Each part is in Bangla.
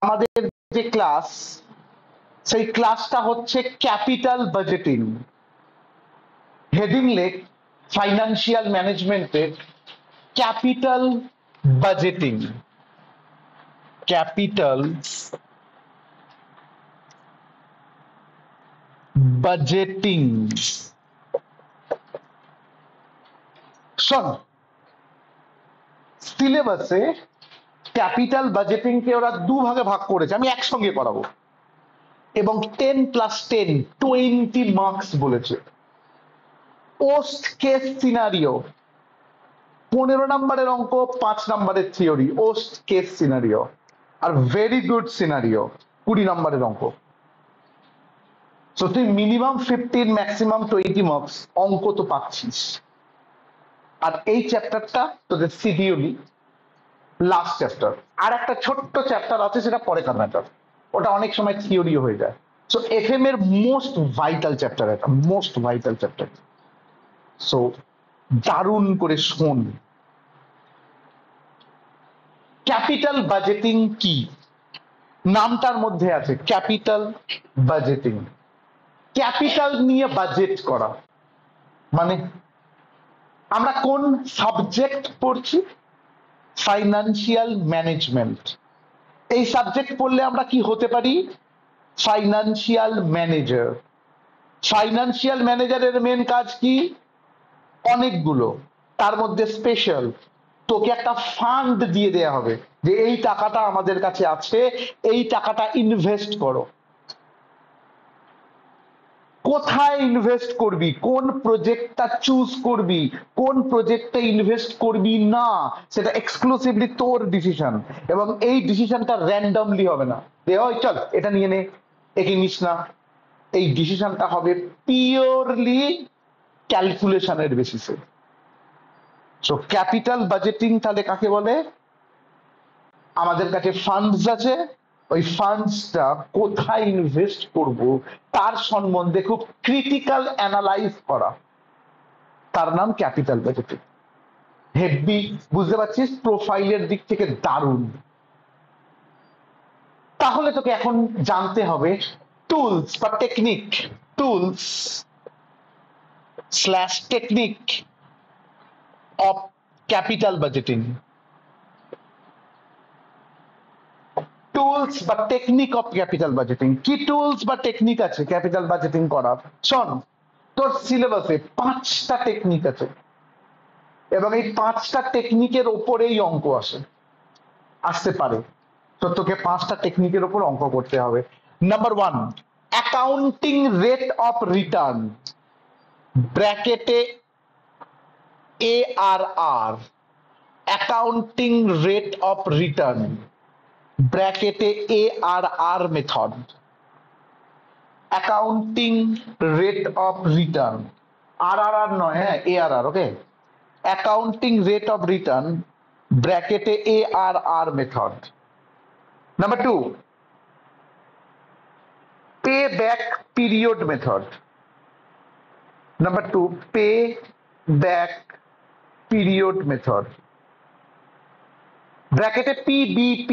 আমাদের যে ক্লাস, সেই ক্লাসটা হচ্ছে ক্যাপিটাল বাজেটিং। হেডিং লেখ ফাইন্যান্সিয়াল ম্যানেজমেন্টের ক্যাপিটাল বাজেটিং। Capital budgeting. শোন, সিলেবাসে ক্যাপিটাল বাজেটিং কে ওরা দুভাগে ভাগ করেছে, আমি একসঙ্গে করাবো, এবং 10+10 20 মার্কস বলেছে। পোস্ট কেস সিনারিও 15 নম্বরের অঙ্ক, 5 নম্বরের theory. Post case scenario are very good scenario 20 নম্বরের অঙ্ক। তো তুই মিনিমাম 15 ম্যাক্সিমাম 20 মার্কস অঙ্ক তো পাচ্ছিস। আর এই চ্যাপ্টারটা তোদের সিডিওলি লাস্ট চ্যাপ্টার। আর একটা ছোট্ট চ্যাপ্টার আছে, সেটা পরেকার ম্যাটার, ওটা অনেক সময় থিওরিও হয়ে যায়। সো এফএম এর মোস্ট ভাইটাল চ্যাপ্টার, এটা মোস্ট ভাইটাল চ্যাপ্টার। সো দারুণ করে শোন। ক্যাপিটাল বাজেটিং কি? নামটার মধ্যে আছে ক্যাপিটাল বাজেটিং। ক্যাপিটাল নিয়ে বাজেট করা মানে আমরা কোন সাবজেক্ট পড়ছি? Financial management. এই সাবজেক্ট পড়লে আমরা কি হতে পারি? Financial manager. ফাইন্যান্সিয়াল ম্যানেজারের মেন কাজ কি? অনেকগুলো, তার মধ্যে স্পেশাল তোকে একটা ফান্ড দিয়ে দেয়া হবে যে এই টাকাটা আমাদের কাছে আছে, এই টাকাটা ইনভেস্ট করো। কোথায় ইনভেস্ট করবি, কোন প্রজেক্টটা চুজ করবি, কোন প্রজেক্টে ইনভেস্ট করবি না, সেটা এক্সক্লুসিভলি তোর ডিসিশন। এবং এই ডিসিশনটা র্যান্ডমলি হবে না যে ওই চল এটা নিয়ে নে, একে নিস না। এই ডিসিশনটা হবে পিওরলি ক্যালকুলেশনের বেসিসে। সো ক্যাপিটাল বাজেটিং তাহলে কাকে বলে? আমাদের কাছে ফান্ডস আছে, ওই ফান্ডসটা কোথায় ইনভেস্ট করব তার সম্বন্ধে খুব ক্রিটিক্যাল অ্যানালাইজ করা, তার নাম ক্যাপিটাল বাজেটিং। হেভি, বুঝতে পারছিস? প্রোফাইলের দিক থেকে দারুণ। তাহলে তোকে এখন জানতে হবে টুলস বা technique, tools slash technique of capital budgeting. Tools বা টেকনিক অফ ক্যাপিটাল বাজেটিং। কি টুলস বা টেকনিক আছে ক্যাপিটাল বাজেটিং করার? শোন, তোর সিলেবাসে 5টা টেকনিক আছে এবং এই 5টা টেকনিকের ওপরেই অঙ্ক আসতে পারে। তো তোকে 5টা টেকনিকের ওপর অঙ্ক করতে হবে। Number 1, accounting rate of return, ব্র্যাকেটে ARR, accounting rate of return, ব্র্যাকেটে ARR method. Accounting rate of return, RRR নয়, হ্যাঁ ARR, okay. Accounting rate of return, ব্র্যাকেটে ARR method. Number 2, pay back period method. Number 2, pay back period method, ব্র্যাকেটে PBP।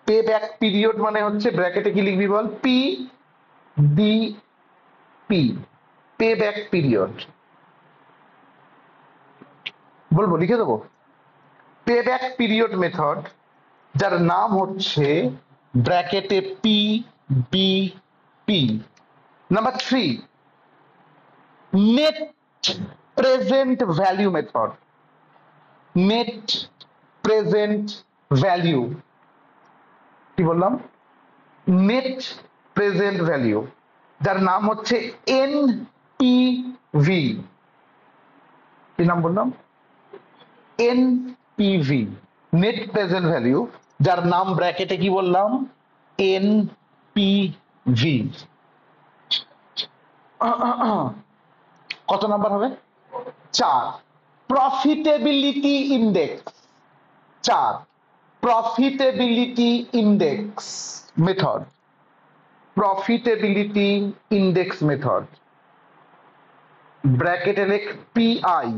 পে ব্যাক পিরিয়ড মানে হচ্ছে ব্র্যাকেটে কি লিখবি বল? PBP, pay back period. বলবো, লিখে দেবো? পে ব্যাক পিরিয়ড মেথড, যার নাম হচ্ছে ব্র্যাকেটে PBP। Number 3, net present value method. Net present value, কি বললাম? নেট প্রেজেন্ট ভ্যালু, যার নাম হচ্ছে NPV। কি নাম বললাম? NPV, নেট প্রেজেন্ট ভ্যালু, যার নাম ব্র্যাকেটে কি বললাম? NPV। কত নাম্বার হবে? 4, profitability index. 4, profitability index method. Profitability index method, ব্র্যাকেটে লিখ PI,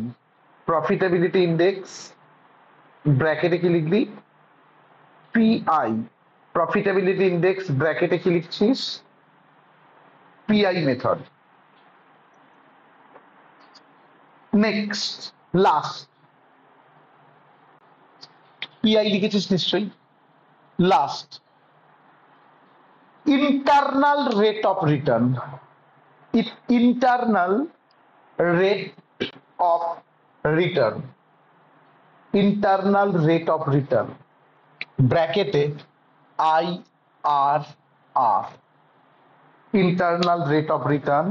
প্রফিটেবিলিটি ইন্ডেক্স, ব্র্যাকেটে কি লিখবি? PI। প্রফিটেবিলিটি ইন্ডেক্স ব্র্যাকেটে কি লিখছিস? PI method. Next last, PI লিখেছিস নিশ্চয়ই। Last, internal rate of return. Internal rate of return, internal rate of return ব্র্যাকেটে I R R, internal rate of return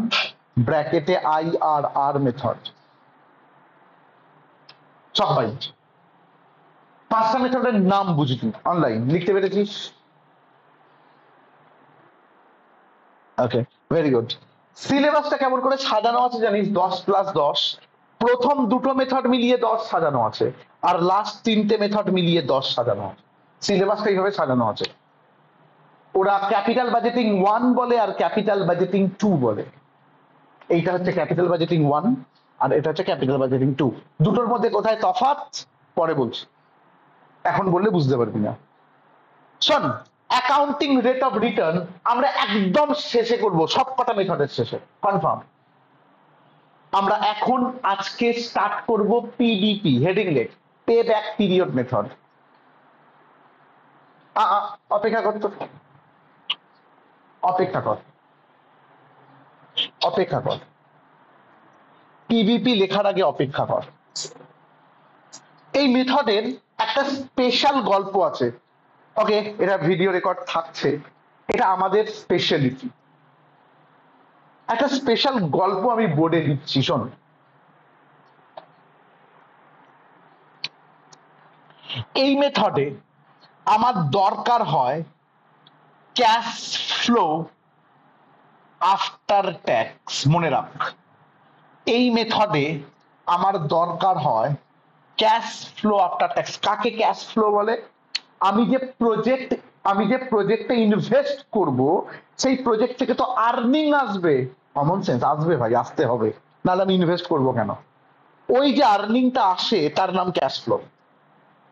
ব্র্যাকেটে আই আর আর মেথড। সবাই পাঁচটা মেথডের নাম বুঝলি, অনলাইন লিখতে পেরেছিস? Okay, very good. সিলেবাসটা কেমন করে সাজানো আছে জানিস? 10+10, প্রথম দুটো মেথড মিলিয়ে 10 সাজানো আছে, আর লাস্ট তিনটে মেথড মিলিয়ে 10 সাজানো আছে। সিলেবাসটা এইভাবে সাজানো আছে। ওরা ক্যাপিটাল বাজেটিং 1 বলে আর ক্যাপিটাল বাজেটিং 2 বলে। এইটা হচ্ছে ক্যাপিটাল বাজেটিং 1 আর এটা হচ্ছে ক্যাপিটাল বাজেটিং 2। দুটোর মধ্যে কোথায় তফাৎ পরে বলছি, এখন বললে বুঝতে পারবি না। শোন, অ্যাকাউন্টিং রেট অফ রিটার্ন আমরা একদম শেষে করব, সব কটা মেথডের শেষে, কনফার্ম। আমরা এখন আজকে স্টার্ট করব পিডিপি, হেডিং লেখ, পে ব্যাক পিরিয়ড মেথড। অপেক্ষা কর, তো অপেক্ষা কর, অপেক্ষা কর, পিবিপি লেখার আগে অপেক্ষা কর। এই মেথডের একটা স্পেশাল গল্প আছে। ওকে, এটা ভিডিও রেকর্ড থাকছে, এটা আমাদের স্পেশালিটি। একটা স্পেশাল গল্প আমি বোর্ডে দিচ্ছি, শোন। এই মেথডে আমার দরকার হয় ক্যাশ ফ্লো আফটার ট্যাক্স। মনে রাখ, এই মেথডে আমার দরকার হয় ক্যাশ ফ্লো আফটার ট্যাক্স। কাকে ক্যাশ ফ্লো বলে? আমি যে প্রজেক্টে ইনভেস্ট করব, সেই প্রজেক্ট থেকে তো আর্নিং আসবে। কমন সেন্স, আসবে ভাই, আসতে হবে, নাহলে আমি ইনভেস্ট করব কেন? ওই যে আর্নিংটা আসে তার নাম ক্যাশ ফ্লো।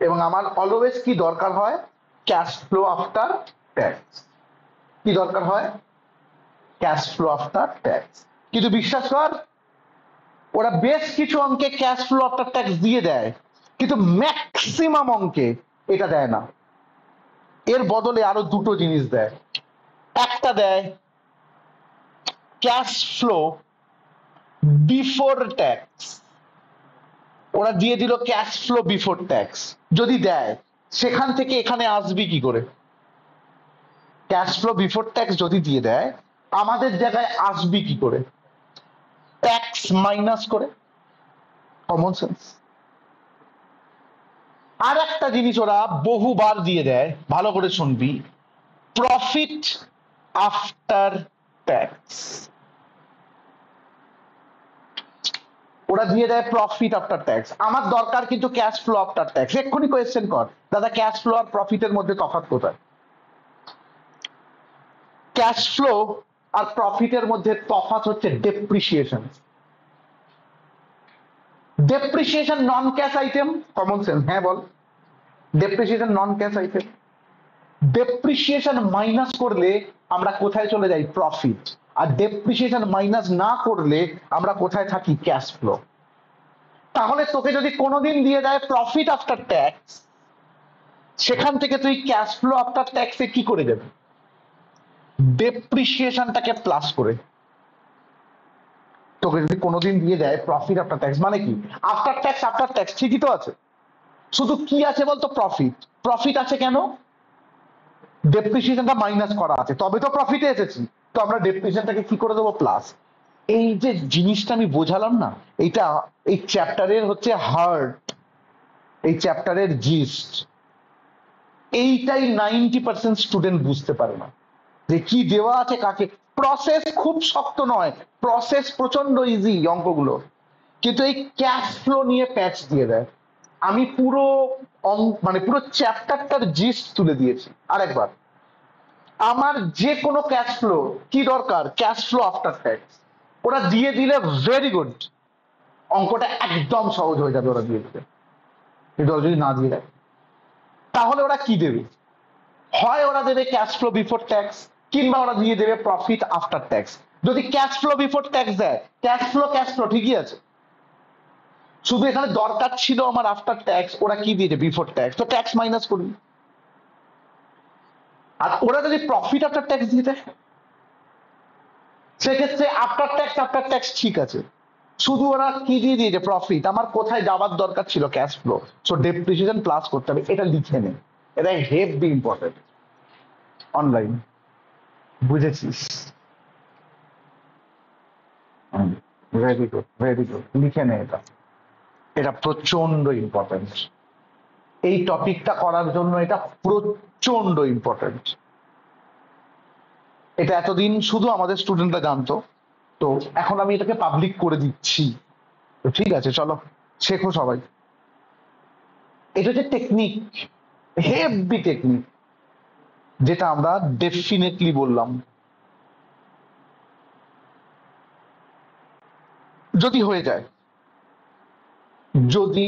এবং আমার অলওয়েজ কি দরকার হয়? Cash flow after tax. কি দরকার হয়? Cash flow after tax. কিন্তু বিশ্বাস কর, ওরা বেশ কিছু অঙ্কে ক্যাশ ফ্লো আফটার ট্যাক্স দিয়ে দেয়, কিন্তু ম্যাক্সিমাম অঙ্কে এটা দেয় না। এর বদলে আরো দুটো জিনিস দেয়। একটা দেয় ক্যাশ ফ্লো বিফোর ট্যাক্স। ওরা দিয়ে দিল ক্যাশ ফ্লো বিফোর ট্যাক্স। যদি দেয়, সেখান থেকে এখানে আসবি কি করে? ক্যাশ ফ্লো বিফোর ট্যাক্স যদি দিয়ে দেয়, আমাদের জায়গায় আসবি কি করে? ট্যাক্স মাইনাস করে। Common sense. আর একটা জিনিস ওরা বহুবার দিয়ে দেয়, ভালো করে শুনবি, প্রফিট আফটার ট্যাক্স। ওরা দিয়ে দেয় প্রফিট আফটার ট্যাক্স। আমার দরকার কিন্তু ক্যাশ ফ্লো আফটার ট্যাক্স। এক্ষুনি কোয়েশ্চেন কর, দাদা ক্যাশ ফ্লো আর প্রফিটের মধ্যে তফাৎ কোথায়? ক্যাশ ফ্লো আর প্রফিটের মধ্যে তফাৎ হচ্ছে ডেপ্রিসিয়েশন। ডেপ্রিসিয়েশন নন ক্যাশ আইটেম। কমন সেন্স, হ্যাঁ বল। ডেপ্রিসিয়েশন নন ক্যাশ আইটেম। ডেপ্রিসিয়েশন মাইনাস করলে আমরা কোথায় চলে যাই? প্রফিট। আর ডেপ্রিসিয়েশন মাইনাস না করলে আমরা কোথায় থাকি? Cash flow. তাহলে তোকে যদি কোনোদিন দিয়ে দেয় প্রফিট আফটার ট্যাক্স, সেখান থেকে তুই ক্যাশ ফ্লো আফটার ট্যাক্সে কি করে দেবে? ডেপ্রিসিয়েশনটাকে প্লাস করে। তোকে যদি কোনোদিন দিয়ে দেয় প্রফিট আফটার ট্যাক্স, মানে কি? আফটার ট্যাক্স ঠিকই তো আছে, শুধু কি আছে বলতো? প্রফিট। প্রফিট আছে কেন? ডেপ্রিসিয়েশনটা মাইনাস করা আছে, তবে তো প্রফিটে এসেছি। তো আমরা ডেপ্রিসিয়েশনটাকে কি করে দেবো? প্লাস। এই যে জিনিসটা আমি বোঝালাম না, এইটা এই চ্যাপ্টারের হচ্ছে হার্ট, এই চ্যাপ্টারের জিস্ট। এইটাই 90% স্টুডেন্ট বুঝতে পারে না, যে কি দেওয়া আছে কাকে। প্রসেস খুব শক্ত নয়, প্রসেস প্রচন্ড ইজি অঙ্কগুলো, কিন্তু এই ক্যাশ ফ্লো নিয়ে প্যাচ দিয়ে দেয়। আমি পুরো মানে পুরো চ্যাপ্টারটার জিস্ট তুলে দিয়েছি। আরেকবার, আমার যে কোনো ক্যাশ ফ্লো কি দরকার? Cash flow after tax. ওরা দিয়ে দিলে ভেরি গুড, অঙ্কটা একদম সহজ হয়ে যাবে। ওরা দিয়ে দিলে, কিন্তু যদি না দিয়ে দেয়, তাহলে ওরা কি দেবে? হয় ওরা দেবে ক্যাশ ফ্লো বিফোর ট্যাক্স, কিংবা ওরা দিয়ে দেবে প্রফিট আফটার ট্যাক্স। যদি ক্যাশ ফ্লো বিফোর ট্যাক্স দেয়, ক্যাশ ফ্লো ঠিকই আছে, শুধু এখানে দরকার ছিল আমার আফটার ট্যাক্স, ওরা কি দিয়েছে বিফোর ট্যাক্স, তো ট্যাক্স মাইনাস করবি। আর ওরা যদি প্রফিট আফটার ট্যাক্স দিয়ে দেয়, সেক্ষেত্রে আফটার ট্যাক্স ঠিক আছে, শুধু ওরা কি দিয়ে দিয়েছে প্রফিট, আমার কোথায় যাবার দরকার ছিল cash flow, so depreciation plus করতে হবে, এটা লিখে নে, এটা হেভি ইম্পর্টেন্ট অনলাইন, বুঝেছিস? ভেরি গুড ভেরি গুড, লিখে নে এটা, এটা প্রচন্ড ইম্পর্টেন্ট, এই টপিকটা করার জন্য এটা প্রচন্ড ইম্পর্টেন্ট। এটা এতদিন শুধু আমাদের স্টুডেন্টরা জানতো, তো এখন আমি এটাকে পাবলিক করে দিচ্ছি, তো ঠিক আছে চলো শেখো সবাই। এটা হচ্ছে টেকনিক, হেভি টেকনিক, যেটা আমরা ডেফিনেটলি বললাম। যদি হয়ে যায়, যদি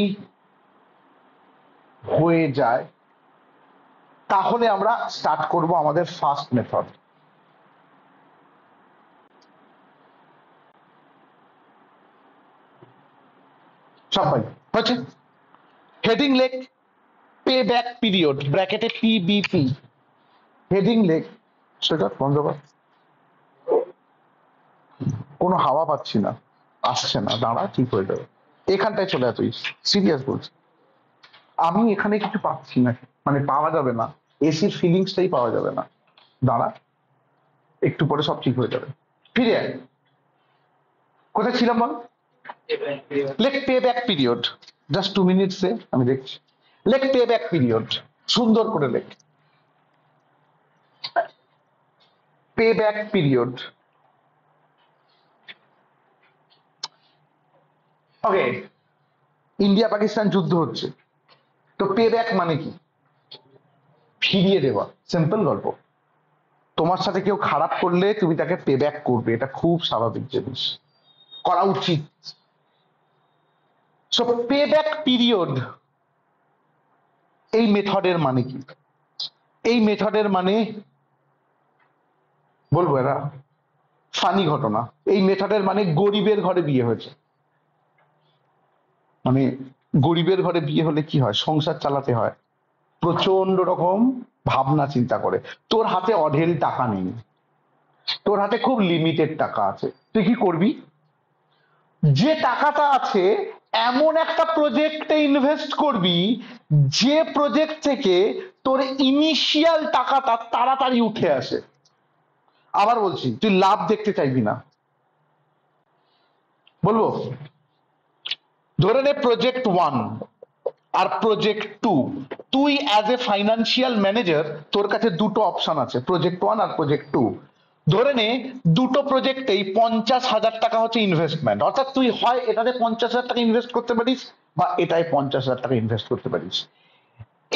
হয়ে যায়, তাহলে আমরা স্টার্ট করব আমাদের ফার্স্ট মেথড। সবাই হচ্ছে heading leg pay back period ব্র্যাকেটে পিবিপি, হেডিং লেগ, সেটা বন্ধ কর, কোনো হাওয়া পাচ্ছি না, আসছে না, দাঁড়া ঠিক হয়ে যাবে, এখানটায় চলে তুই, সিরিয়াস বলছি, আমি এখানে কিছু পাচ্ছি না, মানে পাওয়া যাবে না, এসির ফিলিংসটাই পাওয়া যাবে না, দাঁড়া একটু পরে সব ঠিক হয়ে যাবে, ফিরে আয়, কোথায় ছিলাম বল? Let pay back period, just 2 minutes এ আমি দেখছি, লেট পে ব্যাক পিরিয়ড, সুন্দর করে লেখ, pay back period. Okay, India Pakistan যুদ্ধ হচ্ছে, তো পে ব্যাক মানে কি? ফিরিয়ে দেওয়া, সিম্পল গল্প, তোমার সাথে কেউ খারাপ করলে তুমি তাকে পে ব্যাক করবে, এটা খুব স্বাভাবিক জিনিস, করা উচিত। সো পে ব্যাক পিরিয়ড, এই মেথডের মানে কি? এই মেথডের মানে বলবো এরা ফানি ঘটনা, এই মেথডের মানে গরিবের ঘরে বিয়ে হয়েছে, মানে গরিবের ঘরে বিয়ে হলে কি হয়, সংসার চালাতে হয়, প্রচন্ড রকম ভাবনা চিন্তা করে, তোর হাতে অঢেল টাকা নেই, তোর হাতে খুব লিমিটেড টাকা আছে, তুই কি করবি? যে টাকাটা আছে এমন একটা প্রজেক্টে ইনভেস্ট করবি, যে প্রজেক্ট থেকে তোর ইনিশিয়াল টাকাটা তাড়াতাড়ি উঠে আসে। আবার বলছি, তুই লাভ দেখতে চাইবি না, বলবো, ধরে নে প্রজেক্ট 1 আর প্রজেক্ট 2, তুই অ্যাজ এ ফাইন্যান্সিয়াল ম্যানেজার তোর কাছে দুটো অপশন আছে, প্রজেক্ট 1 আর প্রজেক্ট 2, ধরে নে দুটো প্রজেক্টেই 50,000 টাকা হচ্ছে ইনভেস্টমেন্ট, অর্থাৎ তুই হয় এটাতে 50,000 টাকা ইনভেস্ট করতে পারিস বা এটায় 50,000 টাকা ইনভেস্ট করতে পারিস।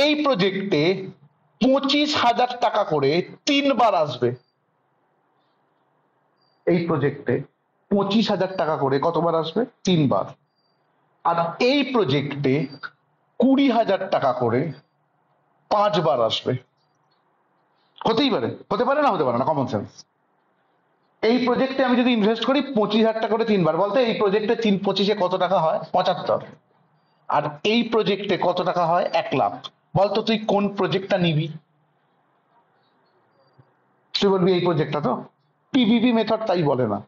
এই প্রজেক্টে 25,000 টাকা করে 3বার আসবে, এই প্রজেক্টে 25,000 টাকা করে কতবার আসবে? 3বার। আর এই প্রজেক্টে 20,000 টাকা করে 5বার আসবে, হতেই পারে, হতে পারে না, হতে পারে না, কমন সেন্স। এই প্রজেক্টে আমি যদি ইনভেস্ট করি 25,000 টাকা করে 3বার, বলতে এই প্রজেক্টে 3×25 কত টাকা হয়? 75। আর এই প্রজেক্টে কত টাকা হয়? 1,00,000। বলতো তুই কোন প্রজেক্টটা নিবি? তুই বলবি এই প্রজেক্টটা, তো পিভিপি মেথড তাই বলে না,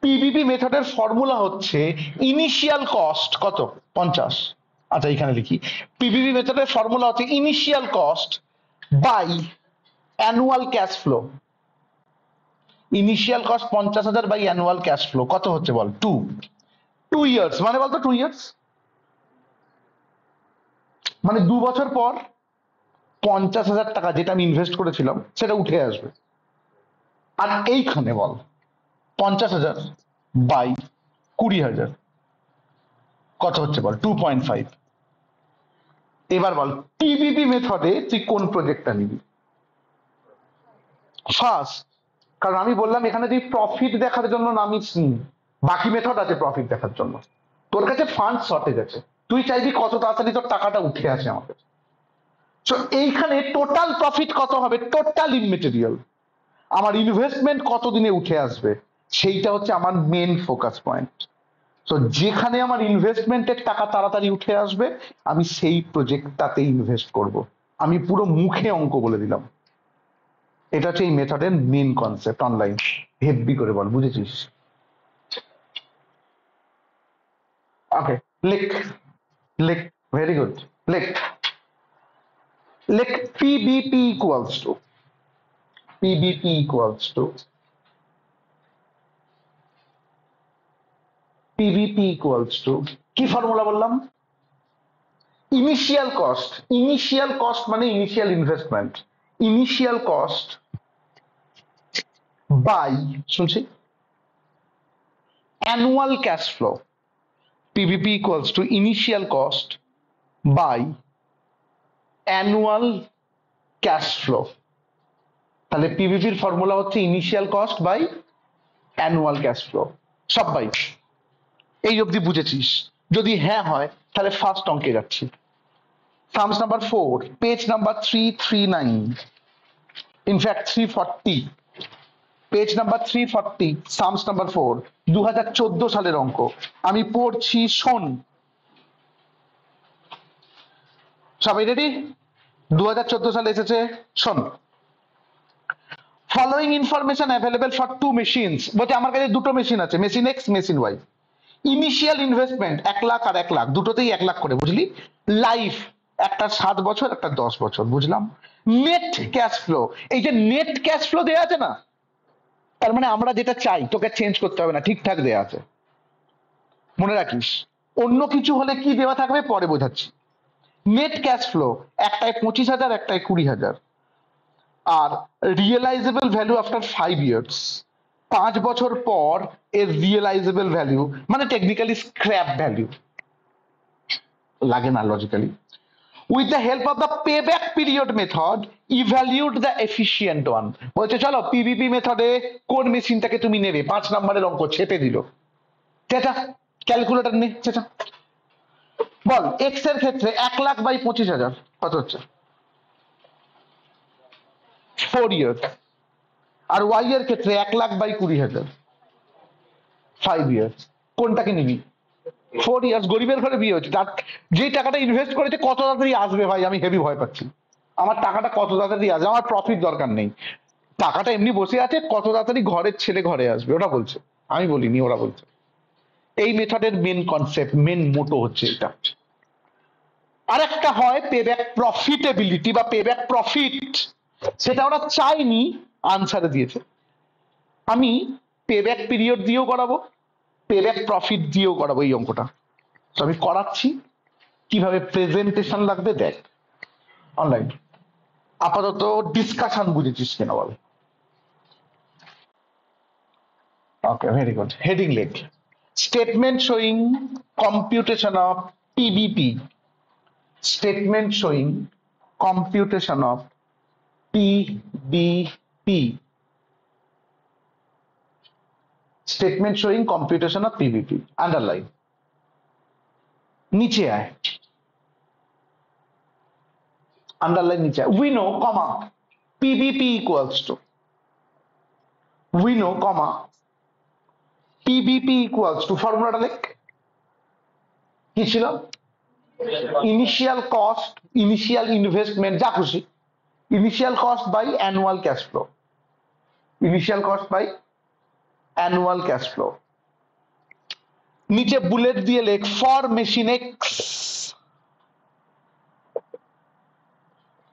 পিভিপি মেথডের ফর্মুলা হচ্ছে ইনিশিয়াল কস্ট কত? 50। আচ্ছা এখানে লিখি, পিভিপি মেথডের ফর্মুলা হচ্ছে initial cost by annual cash flow. Initial cost 50,000 by annual cash flow কত হচ্ছে বল? 2 ইয়ার্স, মানে বলতো 2 ইয়ার্স মানে 2 বছর পর 50,000 টাকা যেটা আমি ইনভেস্ট করেছিলাম সেটা উঠে আসবে। আর এইখানে বল 50,000 বাই 20,000 কত হচ্ছে বল? 2.5। এবার বল পিভিপি মেথডে তুই কোন প্রজেক্টটা নিবি? ফার্স্ট, কারণ আমি বললাম এখানে তুই প্রফিট দেখার জন্য নামিস নি, বাকি মেথড আছে প্রফিট দেখার জন্য, তোর কাছে ফান্ড শর্টেজ আছে, তুই চাইবি কত তাড়াতাড়ি তোর টাকাটা উঠে আসে আমাদের, সো এইখানে টোটাল প্রফিট কত হবে, টোটাল ইনমেটেরিয়াল, আমার ইনভেস্টমেন্ট কতদিনে উঠে আসবে, সেইটা হচ্ছে আমার মেন ফোকাস পয়েন্ট। তো যেখানে আমার ইনভেস্টমেন্টের টাকা তাড়াতাড়ি উঠে আসবে আমি সেই প্রজেক্টটাতে ইনভেস্ট করব। আমি পুরো মুখে অঙ্ক বলে দিলাম। এটা হচ্ছে এই মেথডের মেন কনসেপ্ট। অনলাইন হেভি করে বল, বুঝেছিস? ওকে, লিখ লিখ, ভেরি গুড, লিখ লিখ PBP equals to, PBP equals to, PBP equals to কি ফর্মুলা বললাম? ইনিশিয়াল কস্ট, ইনিশিয়াল কস্ট মানে initial investment, initial cost by, শুনছি, annual cash flow. PBP equals to initial cost by annual cash flow. তাহলে পিভিপির ফর্মুলা হচ্ছে initial cost by annual cash flow. সব বাই, এই অবধি বুঝেছিস? যদি হ্যাঁ হয় তাহলে ফার্স্ট অঙ্কে যাচ্ছি। Sums number 4, page number 339, in fact 340, page number 340, sums number 4, 2014 সালের অঙ্ক। আমি পড়ছি, শোন। সবাই রেডি? 2014 সালে এসেছে, শোন। Following information available for two machines, বলছে আমার কাছে দুটো মেশিন আছে, machine X, machine Y. Initial investment 1 lakh আর 1 লাখ, দুটোতেই 1 লাখ করে, বুঝলি? লাইফ, একটা 7 বছর, একটা 10 বছর, বুঝলাম। নেট ক্যাশ ফ্লো, এই যে নেট ক্যাশ ফ্লো দেওয়া আছে না, তার মানে আমরা যেটা চাই তোকে চেঞ্জ করতে হবে না, ঠিকঠাক দেওয়া আছে, মনে রাখিস। অন্য কিছু হলে কি দেওয়া থাকবে পরে বোঝাচ্ছি। নেট ক্যাশ ফ্লো, একটায় 25,000, একটায় 20,000, আর রিয়েলাইজেবল ভ্যালু আফটার 5 ইয়ার্স, 5 বছর পর এর রিয়েলাইজেবল ভ্যালু, মানে টেকনিক্যালি স্ক্র্যাপ ভ্যালু, লাগে না logically. With the help of the payback period method evaluate the efficient one. বলছে চলো পিভিপি মেথডে কোন মেশিনটাকে তুমি নেবে, 5 নম্বরের অঙ্ক ছেপে দিল। চেটা ক্যালকুলেটর নে, চেটা বল। এক্স এর ক্ষেত্রে 1 লাখ বাই 25,000 কত হচ্ছে? 4 ইয়ার্স। আর ওয়াই এর ক্ষেত্রে 1 লাখ বাই 20,000, 5 ইয়ার্স। কোনটাকে নিবি? 4 ইয়ার্স। গরিবের ঘরে বিয়ে হচ্ছে, তার যে টাকাটা ইনভেস্ট করেছে কত তাড়াতাড়ি আসবে ভাই, আমি হেভি ভয় পাচ্ছি। আমার টাকাটা কত তাড়াতাড়ি আসবে, আমার প্রফিট দরকার নেই, টাকাটা এমনি বসে আছে, কত তাড়াতাড়ি ঘরের ছেলে ঘরে আসবে, ওটা বলছে, আমি বলিনি, ওরা বলছে। এই মেথডের মেন কনসেপ্ট, মেন মোটো হচ্ছে এটা। আর একটা হয় পেব্যাক প্রফিটেবিলিটি বা পেব্যাক প্রফিট, সেটা ওরা চাইনি, আনসারে দিয়েছে। আমি পেব্যাক পিরিয়ড দিয়েও করাবো, পেব্যাক প্রফিট দিয়েও করাবো এই অঙ্কটা। তো আমি করাচ্ছি, কিভাবে প্রেজেন্টেশন লাগবে দেখ অনলাইন। আপাতত ডিসকাশন বুঝেছিস কিনা বল? ওকে, ভেরি গুড। হেডিং লেখ, statement showing computation of PBP, statement showing computation of PBP, statement showing computation of PBP, underline. নিচে আয়, আন্ডারলাইন নিচে আয়। We know comma PBP equals two, we know comma PBP equals two, ফর্মুলাটা লেখ। কি ছিল? ইনিশিয়াল কস্ট, ইনিশিয়াল ইনভেস্টমেন্ট, যা খুশি, initial cost by annual cash flow, initial cost by annual cash flow. নিচে বুলেট দিয়ে লেখ ফর মেশিন এক্স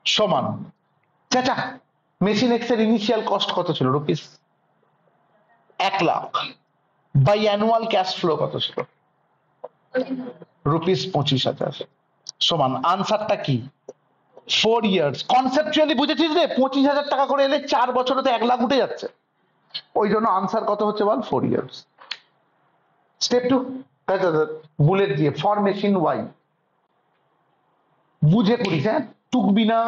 সমান, চাচা মেশিন এক্স এর ইনিশিয়াল কস্ট কত ছিল? Rupees 1 lakh, by annual cash flow কত ছিল? রুপিস 25,000, সমান আনসারটা কি? 4 ইয়ার্স। কনসেপচুয়ালি বুঝেছিস রে? 25,000 টাকা করে এলে 4 বছরে তো 1 লাখ উঠে যাচ্ছে, ওই জন্য আনসার কত হচ্ছে বল? 4 ইয়ার্স। স্টেপ 2, বুলেট দিয়ে ফর মেশিন ওয়াই, বুঝে করিস, হ্যাঁ, টুকবি না।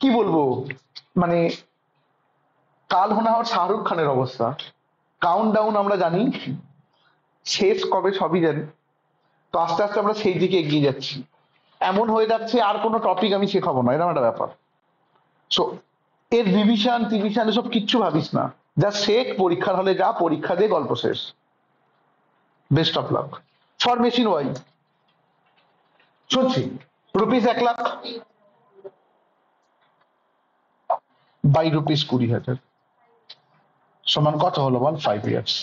কি বলবো, মানে কাল হোনা হওয়ার শাহরুখ খানের অবস্থা। কাউন্ট ডাউন আমরা জানি, শেষ কবে সবই জানি, তো আস্তে আস্তে আমরা সেই দিকে এগিয়ে যাচ্ছি। এমন হয়ে যাচ্ছে আর কোনো টপিক আমি শেখাবো না, এরকম একটা ব্যাপার। সো এর রিভিশন টিভিশন এসব কিচ্ছু ভাবিস না, যা শেখ, পরীক্ষার হলে যা, পরীক্ষা দিয়ে গল্প শেষ। Best of luck. For machine Y শুনছি রুপিস 1,00,000 বাই রুপিস 20,000 সমান কত হলো বল? 5 ইয়ার্স।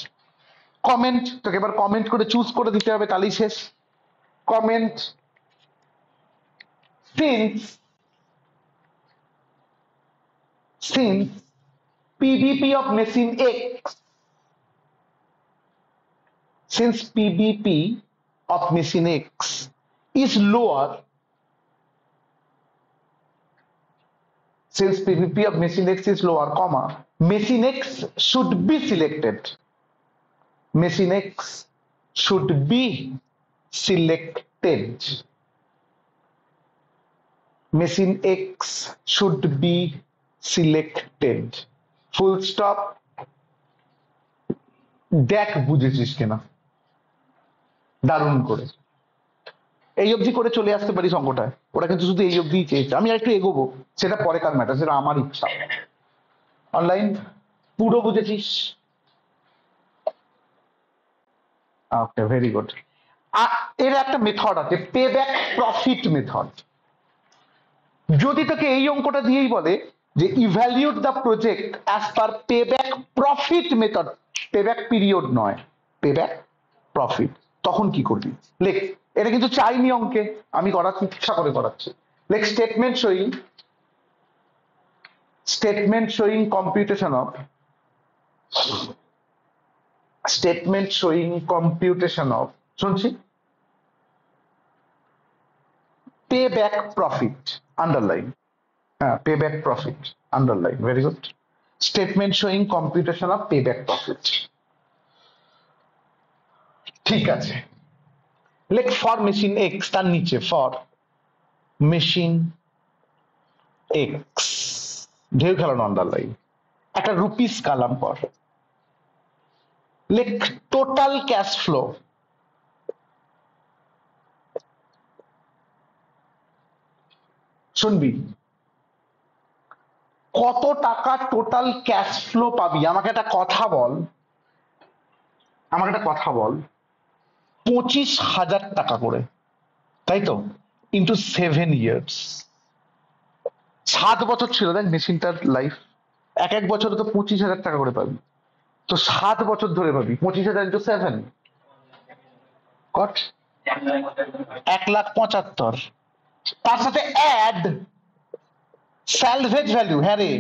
কমেন্ট, তোকে এবার কমেন্ট করে চুজ করে দিতে হবে, তাহলেই শেষ। Comment since PBP of machine X, since PBP of machine X is lower, since PBP of machine X is lower, comma, machine X should be selected. Machine X should be selected. Machine X should be selected. Full stop. দেখ বুঝেছিস কিনা, দারুণ করে। এই অবধি করে চলে আসতে পারিস অঙ্কটায়, ওরা কিন্তু শুধু এই অবধিই চেয়েছে। আমি আর একটু এগোবো, সেটা পরে কার ম্যাটার, সেটা আমার ইচ্ছা। অনলাইন পুরো বুঝেছিস? ওকে, ভেরি গুড। এর একটা মেথড আছে, পে ব্যাক প্রফিট মেথড। যদি তোকে এই অঙ্কটা দিয়েই বলে যে evaluate the project as per pay back profit method, pay back period নয়, পে ব্যাক প্রফিট, তখন কি করবি? লেখ। এটা কিন্তু চাইনি অঙ্কে, আমি করাচ্ছি, ইচ্ছা করে করাচ্ছি। লেখ statement showing computation of শুনছি payback profit, underline, payback profit, underline, very good. Statement showing computation of payback profit, ঠিক আছে। লেখ ফর মেশিন এক্স, তার নিচে ফর মেশিন এক্স, ঢেউ খেলানো আন্ডারলাইন, একটা রুপিস কালাম কর। লেখ টোটাল ক্যাশ ফ্লো, শুনবি কত টাকা টোটাল ক্যাশ ফ্লো পাবি? আমাকে একটা কথা বল, 25,000 টাকা করে, তাই তো, ইন্টু 7 ইয়ার্স, 7 বছর ছিল দেখ মেশিনটার লাইফ, এক এক বছরে তো 25,000 টাকা করে পাবি, তো 7 বছর ধরে পাবি 25,000 ইন্টু 7 কট 1,75,000। তার সাথে অ্যাড স্যালভেজ ভ্যালু। হ্যাঁ রে,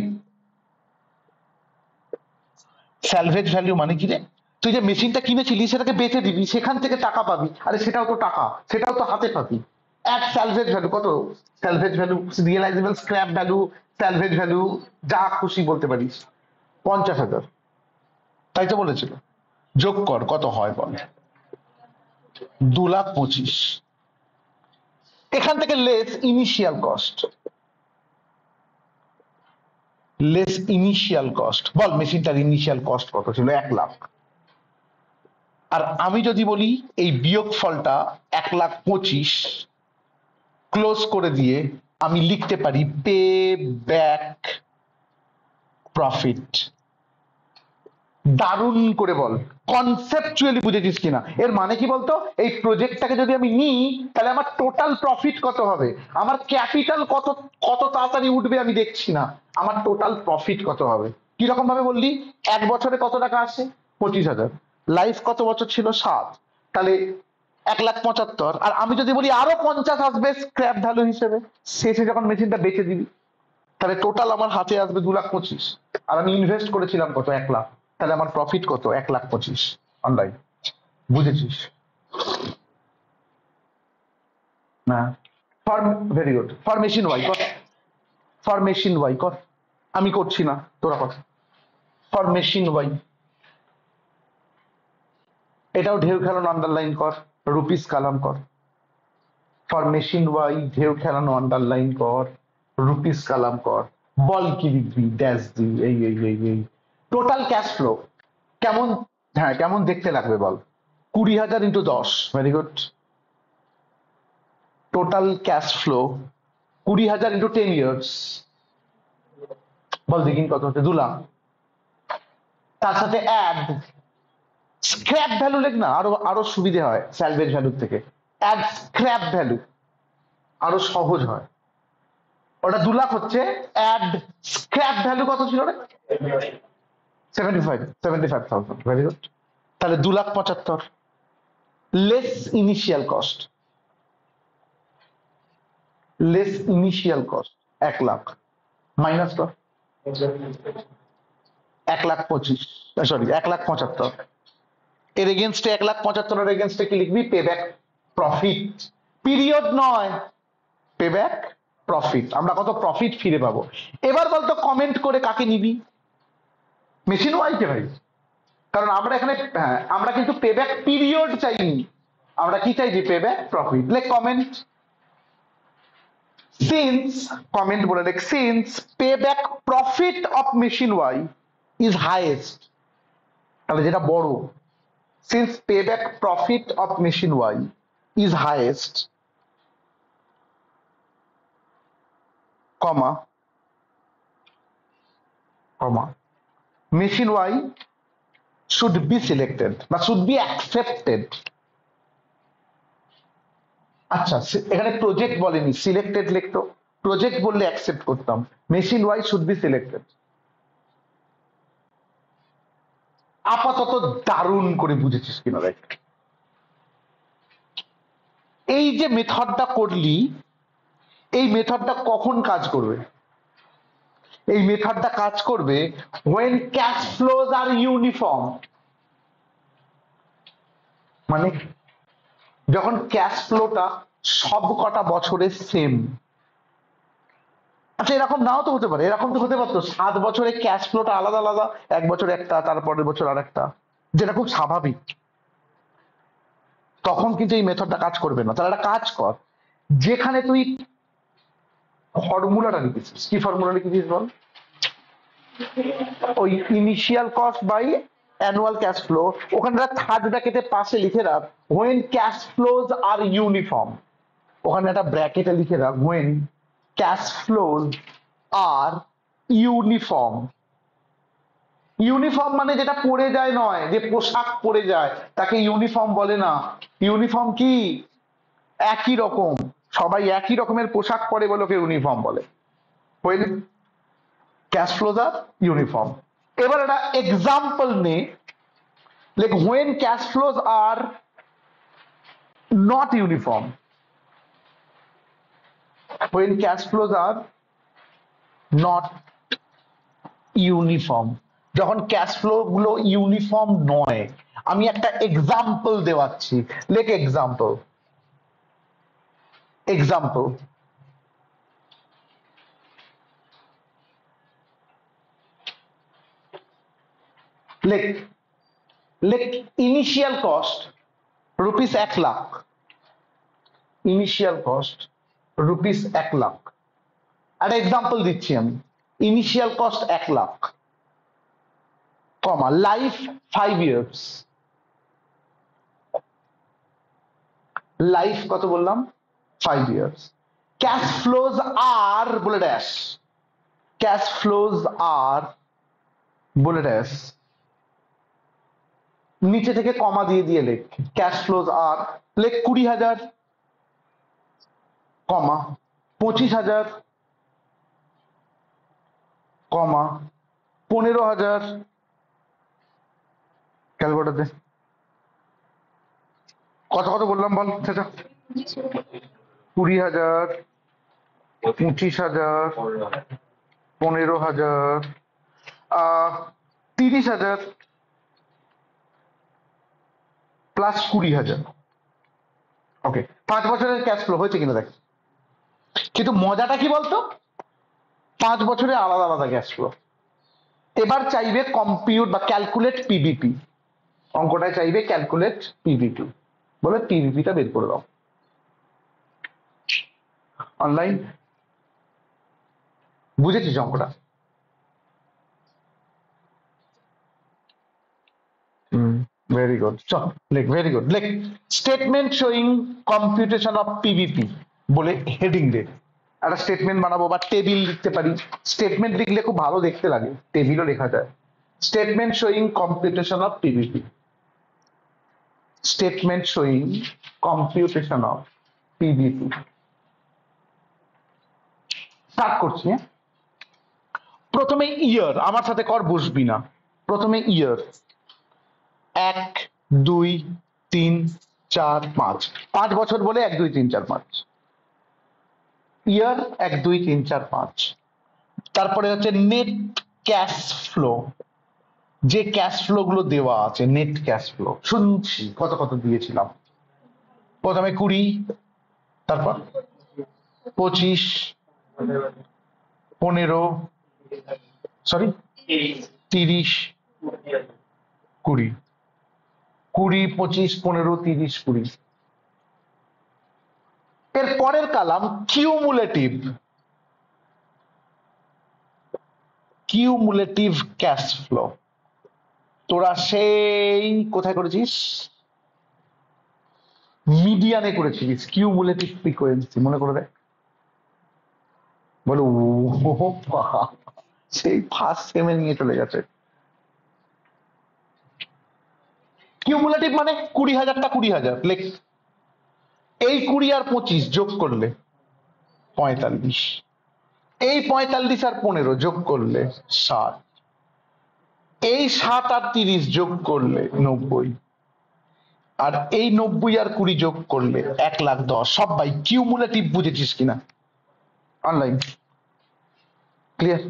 স্যালভেজ ভ্যালু মানে কি রে? তুই যে মেশিনটা কিনেছিলি সেটাকে বেচে দিবি, সেখান থেকে টাকা পাবি। আরে সেটাও তো টাকা, সেটাও তো হাতে পাবি। অ্যাড স্যালভেজ ভ্যালু, কত salvage value? Realisable scrap value, salvage value, যা খুশি বলতে পারিস। 50,000, তাই তো বলেছিল। যোগ কর, কত হয় বল? 2,25,000। এখান থেকে less initial cost, less initial cost, বল মেশিনটার ইনিশিয়াল কস্ট কত ছিল? 1,00,000। আর আমি যদি বলি এই বিয়োগ ফলটা 1,25,000 ক্লোজ করে দিয়ে আমি লিখতে পারি পে ব্যাক প্রফিট। দারুণ করে বল, কনসেপচুয়ালি বুঝেছিস কিনা? এর মানে কি বলতো, এই প্রজেক্টটাকে যদি আমি নিই তাহলে আমার টোটাল প্রফিট কত হবে, আমার ক্যাপিটাল কত কত তাড়াতাড়ি উঠবে আমি দেখছি না, আমার টোটাল প্রফিট কত হবে। কিরকম ভাবে বললি? এক বছরে কত টাকা আসে? 25,000। লাইফ কত বছর ছিল? 7। তাহলে 1,75,000। আর আমি যদি বলি আরো 50 আসবে স্ক্র্যাপ ভ্যালু হিসেবে, শেষে যখন মেশিনটা বেচে দিবি, তাহলে টোটাল আমার হাতে আসবে 2,25,000। আর আমি ইনভেস্ট করেছিলাম কত? 1,00,000। তাহলে আমার প্রফিট কত? 1,25,000। অনলাইন বুঝেছিস না? For very good. For machine Y কর, ফর মেশিন ওয়াই কর, আমি করছি না, তোরা কর। ফর মেশিন ওয়াই, এটাও ঢেউ খেলানো আন্ডারলাইন কর, রুপিস কালাম কর। ফর মেশিন ওয়াই ঢেউ খেলানো আন্ডারলাইন কর, রুপিস কালাম কর। বল কি লিখবি? ড্যাশ দি, এই এই এই এই টোটাল ক্যাশ ফ্লো কেমন? হ্যাঁ, কেমন দেখতে লাগবে বল? 20,000 into 10, very good, total cash flow 20,000 into 10 years, বল দেখিন কত হচ্ছে? 2 লাখ। তার সাথে অ্যাড স্ক্র্যাপ ভ্যালু লেখ না, আরো আরো সুবিধে হয় স্যালভেজ ভ্যালুর থেকে। অ্যাড স্ক্র্যাপ ভ্যালু আরো সহজ হয়। ওটা 2 লাখ হচ্ছে, অ্যাড স্ক্র্যাপ ভ্যালু কত ছিল রে? 75,000। Very good. তাহলে 2,75,000 less initial cost, less initial cost 1 lakh minus কর 1,25,000, সরি 1,75,000। এর এগেনস্টে 1,75,000 এর এগেনস্টে কি লিখবি? পেব্যাক প্রফিট, পিরিয়ড নয়, পেব্যাক প্রফিট। আমরা কত প্রফিট ফিরে পাবো। এবার বলতো কমেন্ট করে কাকে নিবি? মেশিন ওয়াইকে ভাই, কারণ আমরা এখানে আমরা কিন্তু পেব্যাক পিরিয়ড চাইনি, আমরা কি চাইছি? Payback profit. লেখ কমেন্ট, সিন্স, কমেন্ট বলে লেখ, since payback profit of machine Y is highest, তাহলে যেটা বড়, since payback profit of machine Y is highest, comma comma machine Y should be selected বা should be accepted। আচ্ছা, এখানে প্রজেক্ট বলেনি, সিলেক্টেড লিখতো। প্রজেক্ট বললে অ্যাকসেপ্ট করতাম। Machine why should be selected. আপাতত দারুণ করে বুঝেছিস কিনা দেখ। এই যে মেথডটা করলি, এই মেথডটা কখন কাজ করবে? এই মেথডটা কাজ করবে when cash flows are uniform, মানে যখন ক্যাশ ফ্লোটা সব কটা বছরের সেম। আচ্ছা, এরকম নাও তো হতে পারে, এরকম তো হতে পারতো 7 বছরে ক্যাশ ফ্লোটা আলাদা আলাদা, 1 বছর একটা, তারপরের বছর আর একটা, যেটা খুব স্বাভাবিক। তখন কিন্তু এই মেথডটা কাজ করবে না। তাহলে একটা কাজ কর, যেখানে তুই ফর্মুলাটা লিখেছিস, কি ফর্মুলা লিখেছিস বল? ওই initial cost by annual cash flow, ওখানে থার্ড ব্র্যাকেটে পাশে লিখে রাখ when cash flows are uniform, ওখানে একটা ব্র্যাকেটে লিখে রাখ when cash flows are uniform। Uniform মানে যেটা পরে যায় নয়, যে পোশাক পরে যায় তাকে ইউনিফর্ম বলে না। ইউনিফর্ম কি? একই রকম, সবাই একই রকমের পোশাক পরে বলে ওকে ইউনিফর্ম বলে। when cash flows are uniform। এবার একটা এক্সাম্পল নে, like when cash flows are not uniform, when cash flows are not uniform, যখন ক্যাশ ফ্লো গুলো ইউনিফর্ম নয়। আমি একটা এক্সাম্পল দেওয়াচ্ছি, লেখ এক্সাম্পল। এক্সাম্পল লেখ, লেখ initial cost rupees 1 lakh, initial cost rupees 1 lakh. একটা এক্সাম্পল দিচ্ছি আমি, ইনিশিয়াল কস্ট 1 লাখ, কমা লাইফ 5 ইয়ার্স, লাইফ কত বললাম? 5 ইয়ার্স। ক্যাশ ফ্লোজ আর বলে ড্যাশ, ক্যাশ ফ্লোজ আর বলে ড্যাশ, নিচে থেকে কমা দিয়ে দিয়ে লেখ ক্যাশ ফ্লোজ আর, লেখ 20,000, কমা 25,000, কমা 15,000। ক্যালকুলেটর দে, কত কত বললাম বল সেটা? 20,000, 25,000, 15,000, 30,000 প্লাস 20,000। ওকে, 5 বছরের ক্যাশ ফ্লো হয়েছে কিনা দেখ। কিন্তু মজাটা কি বলতো, 5 বছরে আলাদা আলাদা ক্যাশ ফ্লো। এবার চাইবে কম্পিউট বা ক্যালকুলেট পিবিপি, অঙ্কটায় চাইবে ক্যালকুলেট পিবিপি, বলে পিবিপিটা বের করে দাও। অনলাইন বুঝেছিস অঙ্কটা? ভেরি গুড, চল লেখ, ভেরি গুড লেখ। Statement showing computation of PBP, বলে হেডিং দে, একটা স্টেটমেন্ট বানাবো বা টেবিল লিখতে পারি। স্টেটমেন্ট লিখলে খুব ভালো দেখতে লাগে, টেবিলও লেখা যায়। Statement showing computation of PVP, statement showing computation of PVP. Start করছি। হ্যাঁ, প্রথমে ইয়ার, আমার সাথে কর, বসবি না। প্রথমে ইয়ার 1 2 3 4 5, 5 বছর বলে 1 2 3 4 5, ইয়ার 1 2 3 4 5। তারপরে হচ্ছে নেট ক্যাশ ফ্লো, যে ক্যাশ ফ্লো গুলো দেওয়া আছে, নেট ক্যাশ ফ্লো শুনছি কত কত দিয়েছিলাম। প্রথমে 20, তারপর 25, 15, সরি 30, 20, 20 25 15 30 20। এর পরের কালাম কিউমুলেটিভ, কিউমুলেটিভ ক্যাশ ফ্লো। তোরা সেই কোথায় করেছিস, মিডিয়ানে করেছিলিস কিউমুলেটিভ ফ্রিকোয়েন্সি, মনে করে দেখ। বলো ও বাবা, সেই ফার্স্ট সেমে নিয়ে চলে গেছে। কিউমুলেটিভ মানে 20,000টা 20,000 লেখ, এই 20 আর 25 যোগ করলে 45, এই 45 আর 15 যোগ করলে 60, এই 7 আর 30 যোগ করলে 90, আর এই 90 আর 20 যোগ করলে 1,10,000। সবাই কিউমুলেটিভ বুঝেছিস কিনা? Online clear?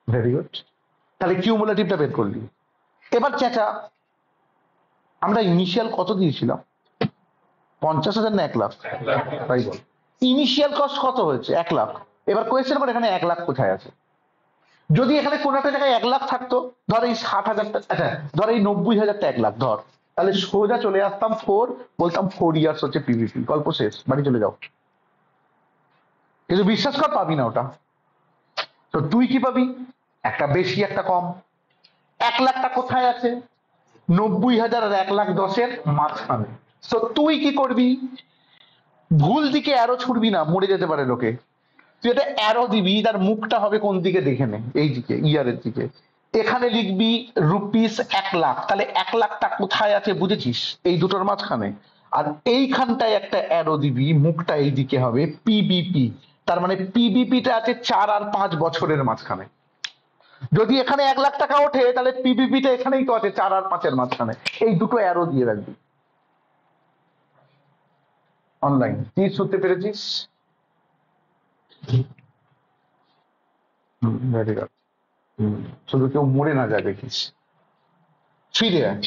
Very good. তাহলে কিউমুলেটিভটা বের করলি। এবার চেঁচা, আমরা ইনিশিয়াল কত দিয়েছিলাম? 50,000 না 1,00,000? তাই বল। ইনিশিয়াল কস্ট কত হয়েছে? 1,00,000। এবার কোয়েশ্চেন করে এখানে 1,00,000 কোথায় আছে? যদি এখানে কোনো একটা জায়গায় 1,00,000 থাকতো, ধর এই 60,000টা, আচ্ছা ধর এই 90,000টা 1,00,000 ধর, তাহলে সোজা চলে আসতাম 4, বলতাম 4 ইয়ার্স হচ্ছে পিভিপি, গল্প শেষ, বাড়ি চলে যাও। কিন্তু বিশ্বাস কর পাবি না ওটা। তো তুই কি পাবি? একটা বেশি একটা কম। 1,00,000টা কোথায় আছে? 90,000 আর 1,10,000 মাঝখানে। তো তুই কি করবি? ভুল দিকে অ্যারো ছুড়বি না, মরে যেতে পারে লোকে। তুই এটা অ্যারো দিবি, তার মুখটা হবে কোন দিকে দেখে নে, এই দিকে, ইয়ারের দিকে। এখানে লিখবি রুপিস 1,00,000, তাহলে 1,00,000টা কোথায় আছে বুঝেছিস? এই দুটোর মাঝখানে। আর এইখানটায় একটা অ্যারো দিবি, মুখটা এই দিকে হবে পিবিপি, তার মানে পিবিপিটা আছে 4 আর 5 বছরের মাঝখানে। যদি এখানে 1,00,000 টাকা ওঠে, তাহলে পিবিপিটা এখানেই তো আছে 4 আর 5 এর মাঝখানে। এই দুটো অ্যারো দিয়ে রাখবি। অনলাইন কি শুনতে পেরেছিস? Very good. শুধু কেউ মরে না যায় দেখিস। ফিরে আয়।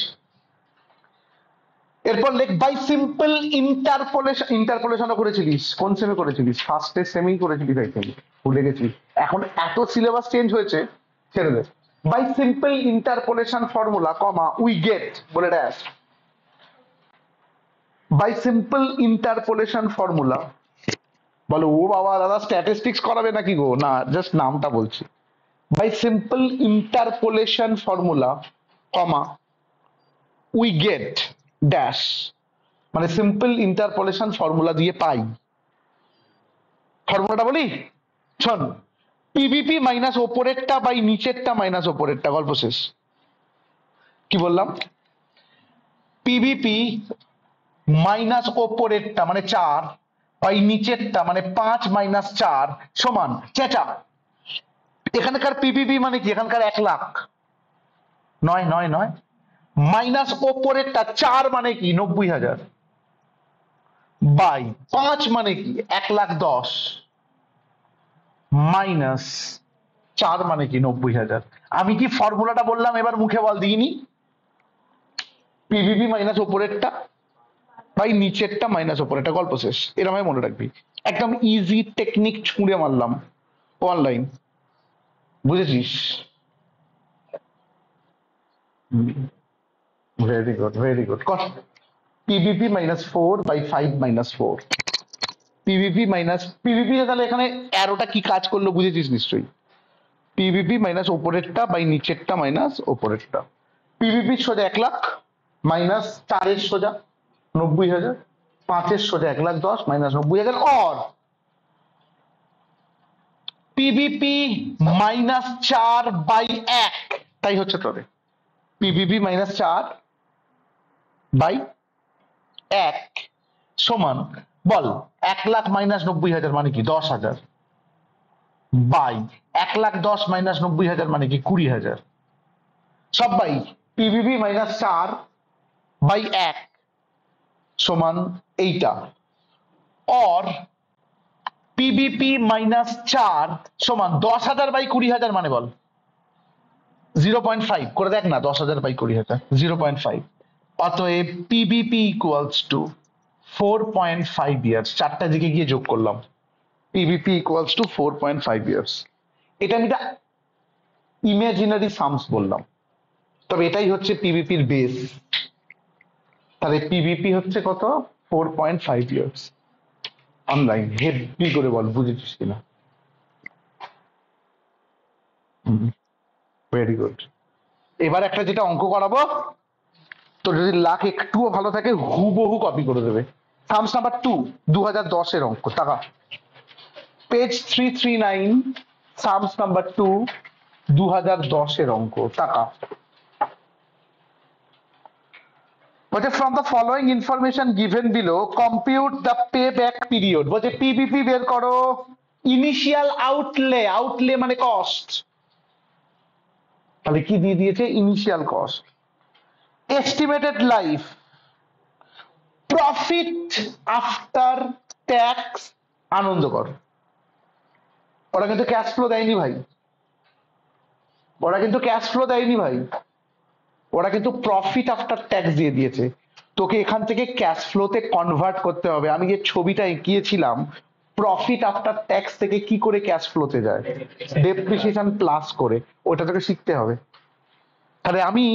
এরপর লেখ বাই সিম্পল ইন্টারপোলেশন। ইন্টারপোলেশনও করেছিলিস, কোন সেমে করেছিলিস? ফার্স্টে সেমেই করেছিলিস, আই থিঙ্ক, ভুলে গেছিস। এখন এত সিলেবাস চেঞ্জ হয়েছে, ছেড়ে দে। By simple interpolation formula comma we get, বলে dash. By simple interpolation formula, বলো ও বাবা দাদা স্ট্যাটিস্টিক্স করাবে নাকি গো? না, জাস্ট নামটা বলছি। By simple interpolation formula comma we get dash, মানে সিম্পল ইন্টারপোলেশন ফর্মুলা দিয়ে পাই। ফর্মুলাটা বলি শোন, পিভিপি মাইনাস ওপরেরটা বাই নিচেরটা মাইনাস ওপরেরটা, গল্প শেষ। কি বললাম? পিভিপি মাইনাস ওপরেরটা মানে 4 বাই নিচেরটা মানে 5 মাইনাস 4 সমান চেঁচা। এখানকার পিভিপি মানে কি? এখানকার 1,00,000 নয়, নয় নয়, মাইনাস ওপরেরটা 4 মানে কি? 90,000 বাই 5 মানে কি? 1,10,000 মাইনাস 4 মানে কি? 90,000। আমি কি ফর্মুলাটা বললাম এবার মুখে বল দিইনি? পিভিপি মাইনাস ওপরেরটা বাই নিচেরটা মাইনাস ওপরেরটা, গল্প শেষ। এরকম মনে রাখবি, একদম ইজি টেকনিক ছুঁড়ে মারলাম। অনলাইন বুঝেছিস? Very good, very good. PVP minus 4 by 5 minus 4, PVP minus PVP, তাহলে এখানে অ্যারোটা কি কাজ করলো বুঝেছিস নিশ্চয়ই। পিভিপি মাইনাস ওপরেরটা বাই নিচেরটা মাইনাস ওপরেরটা। পিভিপি সোজা 1,00,000 মাইনাস 4 সোজা 90,000, 5 সোজা 1,10,000 মাইনাস 90,000 और পিবিপি মাইনাস 4/1, তাই হচ্ছে তবে পিবিপি মাইনাস 4/1 সমান বল 1,00,000 মাইনাস 90,000 মানে কি 10,000 বাই 1,10,000 মাইনাস 90,000 মানে কি 20,000 সব বাই পিবিপি মাইনাস 4/1 সমান এইটা और পিবিপি মাইনাস 4 সমান 10,000 বাই 20,000 মানে বল 0.5 করে দেখ না 10,000 বাই 20,000 0.5 অতএব পিবিপি ইকুয়ালস টু 4.5 ইয়ার্স চারটা দিকে গিয়ে যোগ করলাম পিবিপি ইকুয়ালস টু 4.5 ইয়ার্স এটা আমি ইমাজিনারি সামস বললাম তবে এটাই হচ্ছে পিবিপির বেস তাহলে পিবিপি হচ্ছে কত 4.5 ইয়ার্স অনলাইন হেভি করে বল বুঝেছিস কিনা ভেরি গুড এবার একটা যেটা অঙ্ক করাবো তোর যদি লাখ একটুও ভালো থাকে হুবহু কপি করে দেবে সামস নাম্বার 2 2010 এর অঙ্ক টাকা পেজ 339 সামস নাম্বার 2 2010 এর অঙ্ক টাকা বলছে from the following information given below compute the pay back period বলছে পিবিপি বের করো ইনিশিয়াল আউটলে মানে কস্ট তাহলে কি দিয়ে দিয়েছে initial cost estimated life profit after tax আনন্দ কর ওরা কিন্তু ক্যাশ ফ্লো দেয়নি ভাই ওরা কিন্তু প্রফিট আফটার ট্যাক্স দিয়ে দিয়েছে তোকে এখান থেকে ক্যাশ ফ্লোতে কনভার্ট করতে হবে আমি যে ছবিটা এঁকিয়েছিলাম প্রফিট আফটার ট্যাক্স থেকে কি করে ক্যাশ ফ্লোতে যায় ডেপ্রিসিয়েশন প্লাস করে ওটা তোকে শিখতে হবে তাহলে আমি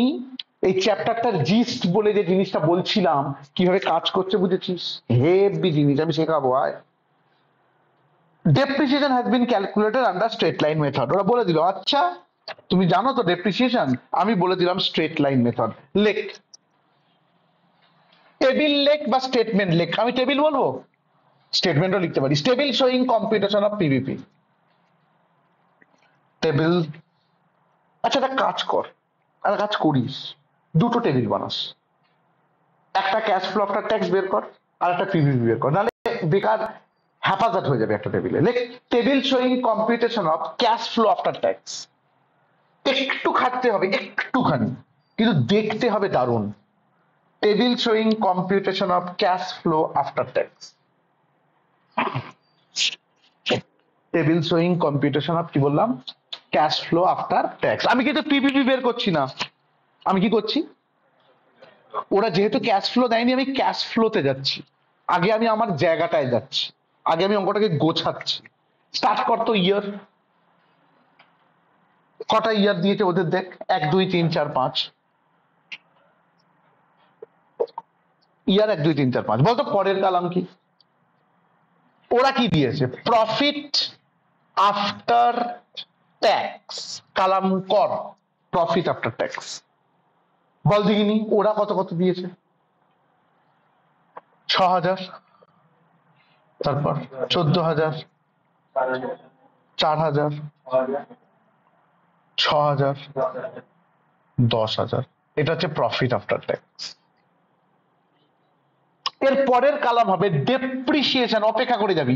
এই চ্যাপ্টারটার জিস্ট বলে যে জিনিসটা বলছিলাম কিভাবে কাজ করছে বুঝেছিস হেভি জিনিস আমি শেখাবো আয় depreciation has been calculated under straight line method ওরা বলে দিল আচ্ছা তুমি জানো তো ডেপ্রিসিয়েশন আমি বলে দিলাম স্ট্রেট লাইন মেথড লেখ টেবিল লেখ বা স্টেটমেন্ট লেখ আমি টেবিল বলবো স্টেটমেন্টও লিখতে পারি table showing computation of PVP table আচ্ছা একটা কাজ কর একটা কাজ করিস দুটো টেবিল বানাস একটা ক্যাশ ফ্লো আফটার ট্যাক্স বের কর আর একটা পিভিপি বের কর নাহলে বেকার হ্যাপাজার্ড হয়ে যাবে একটা টেবিলে লেখ table showing computation of cash flow after tax একটু খাটতে হবে একটুখানি কিন্তু দেখতে হবে দারুণ table showing computation of cash flow after tax table showing computation of কি বললাম ক্যাশ ফ্লো আফটার ট্যাক্স আমি কিন্তু পিপিপি বের করছি না আমি কি করছি ওরা যেহেতু ক্যাশ ফ্লো দেয়নি আমি ক্যাশ ফ্লোতে যাচ্ছি আগে আমি আমার জায়গাটায় যাচ্ছি আগে আমি অঙ্কটাকে গোছাচ্ছি স্টার্ট করতো ইয়ার কটা ইয়ার দিয়েছে ওদের দেখ 1 2 3 4 5 ইয়ার 1 2 3 4 5 বলতো পরের কালাম কি ওরা কি দিয়েছে প্রফিট আফটার ট্যাক্স কালাম কর প্রফিট আফটার ট্যাক্স বল দেখিনি ওরা কত কত দিয়েছে 6,000 তারপর 14,000 4,000 6,000 10,000 এটা হচ্ছে প্রফিট আফটার ট্যাক্স এর পরের কালাম হবে ডেপ্রিসিয়েশন অপেক্ষা করে যাবি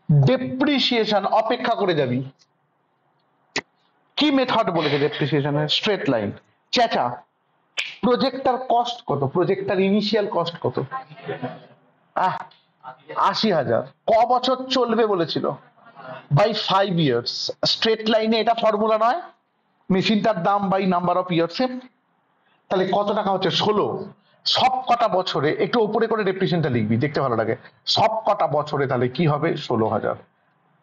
ডেপ্রিসিয়েশন অপেক্ষা করে যাবি কি মেথড বলেছে ডেপ্রিসিয়েশনের স্ট্রেট লাইন চেঁচা প্রজেক্টর কস্ট কত প্রজেক্টর ইনিশিয়াল কস্ট কত 80,000 ক বছর চলবে বলেছিল বাই 5 ইয়ার্স স্ট্রেট লাইনে এটা ফর্মুলা নয় মেশিনটার দাম বাই নাম্বার অফ ইয়ার্স তাহলে কত টাকা হচ্ছে 16 সব কটা বছরে একটু উপরে করে ডেপ্রিসিয়েশনটা লিখবি দেখতে ভালো লাগে সব কটা বছরে তাহলে কি হবে 16,000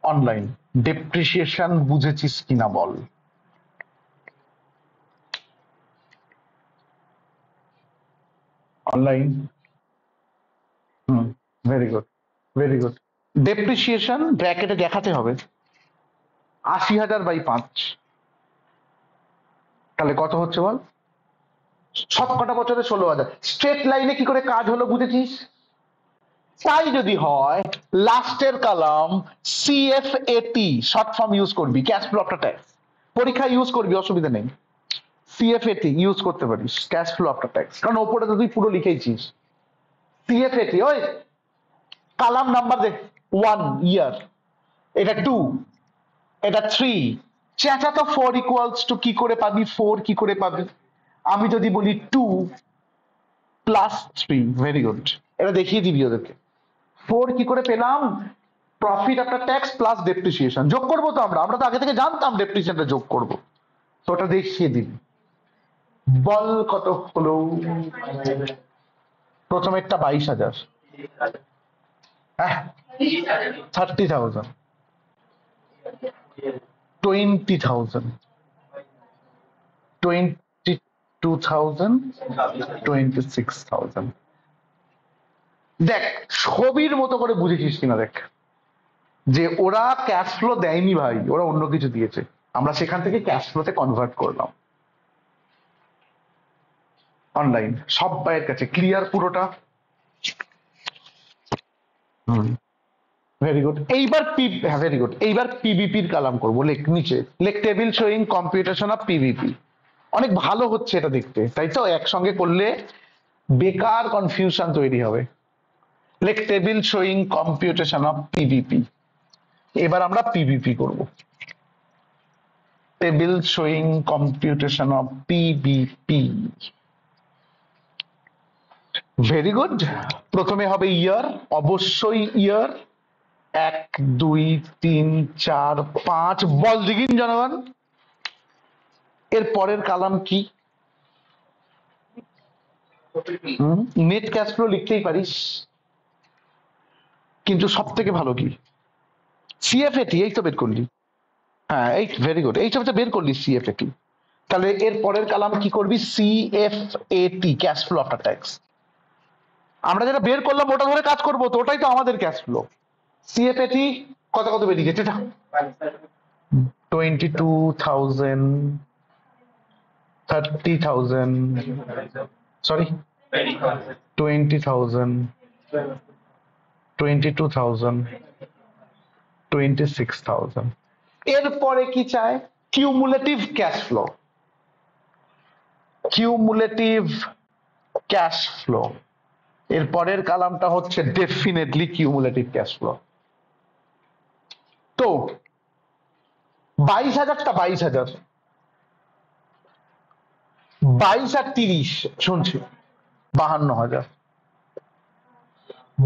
অনলাইন ডেপ্রিসিয়েশন বুঝেছিস কিনা বল অনলাইন ভেরি গুড ডেপ্রিসিয়েশন ব্র্যাকেটে দেখাতে হবে 80,000 বাই 5 তাহলে কত হচ্ছে বল সবকটা বছরে 16,000। স্ট্রেট লাইনে কি করে কাজ হলো বুঝেছিস? তাই যদি হয় লাস্টের column CFAT short form use করবি, ক্যাশ ফ্লো আফটার ট্যাক্স। পরীক্ষায় ইউজ করবি, অসুবিধা নেই। সিএফএটি ইউজ করতে পারিস, ক্যাশ ফ্লো আফটার ট্যাক্স, কারণ ওপরে তো তুই পুরো লিখেছিস। সিএফএটি ওই কালাম নাম্বার দেখ, 1 ইয়ার, এটা 2, এটা 3। চেঁচা তো 4 ইকুয়ালস টু কি করে পাবি? 4 কি করে পাবি? আমি যদি বলি 2 প্লাস 3, ভেরি গুড, এটা দেখিয়ে দিবি ওদেরকে। 4 কি করে পেলাম? Profit after tax plus depreciation যোগ করবো তো আমরা তো আগে থেকে জানতাম ডেপ্রিসিয়েশনটা যোগ করবো, তো ওটা দেখিয়ে দিবি। বল কত হলো? প্রথমেরটা 22,000, হ্যাঁ 30,000, 20,000, 22,000, 26,000। দেখ ছবির মতো করে বুঝেছিস কিনা দেখ, যে ওরা ক্যাশ ফ্লো দেয়নি ভাই, ওরা অন্য কিছু দিয়েছে, আমরা সেখান থেকে ক্যাশ ফ্লোতে কনভার্ট করলাম। অনলাইন সব ভাইয়ের কাছে ক্লিয়ার পুরোটা? Very good. এইবার হ্যাঁ ভেরি গুড, এইবার পিবিপির কালাম করবো। লেখ নিচে লেখ table showing computation of PBP. অনেক ভালো হচ্ছে এটা দেখতে, তাই তো? একসঙ্গে করলে বেকার কনফিউশন তৈরি হবে। লেখ table showing computation of PBP. এবার আমরা পিবিপি করব। Table showing computation of PBP. Very good. প্রথমে হবে ইয়ার, অবশ্যই ইয়ার। 1 2 3 4 5, বল দিগিন জনগণ। এর পরের কালাম কি? নেট ক্যাশ ফ্লো লিখতেই পারিস, কিন্তু সব থেকে ভালো কি? সিএফএটি। এই তো বের করলি, হ্যাঁ এই ভেরি গুড, এই সবটা বের করলি সিএফএটি। তাহলে এর পরের কালাম কি করবি? CFAT, cash flow after tax. আমরা যেটা বের করলাম ওটা ধরে কাজ করবো তো, ওটাই তো আমাদের ক্যাশ ফ্লো। সিএফএটি কত কত বেরিয়ে গেছে? 22,000, 30,000, সরি 20,000, 22,000, 26,000। এরপরে কি চায়? Cumulative cash flow. Cumulative cash flow, এর পরের কালামটা হচ্ছে ডেফিনেটলি কিউমুলেটিভ ক্যাশ ফ্লো। তো 22,000টা 22,000, 22 আর 30 শুনছি 52,000,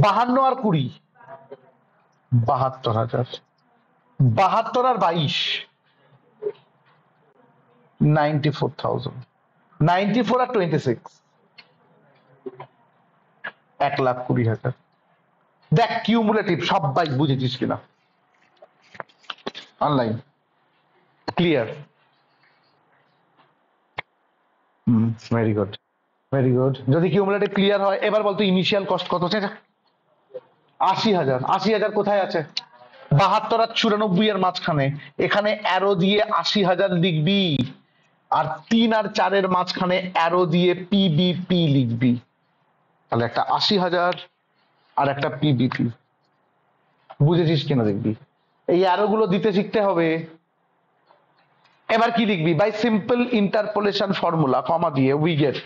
52 আর 20 72,000, 72 আর 22 94,000, 94 আর 26 1,20,000। দেখ কিউমুলেটিভ সবাই বুঝেছিস কিনা? Online clear? Very good, very good. যদি কিউমুলেটিভ ক্লিয়ার হয় এবার বলতো ইনিশিয়াল কস্ট কত? 80,000। 80,000 কোথায় আছে? 72 আর 94 এর মাঝখানে, এখানে অ্যারো দিয়ে 80,000 লিখবি, আর 3 আর 4 এর মাঝখানে অ্যারো দিয়ে পিবিপি লিখবি। তাহলে একটা 80,000 আর একটা পিবিপি। বুঝেছিস কিনা দেখবি, এই অ্যারো গুলো দিতে শিখতে হবে। এবার কি লিখবি? By simple interpolation formula, comma দিয়ে উই গেট।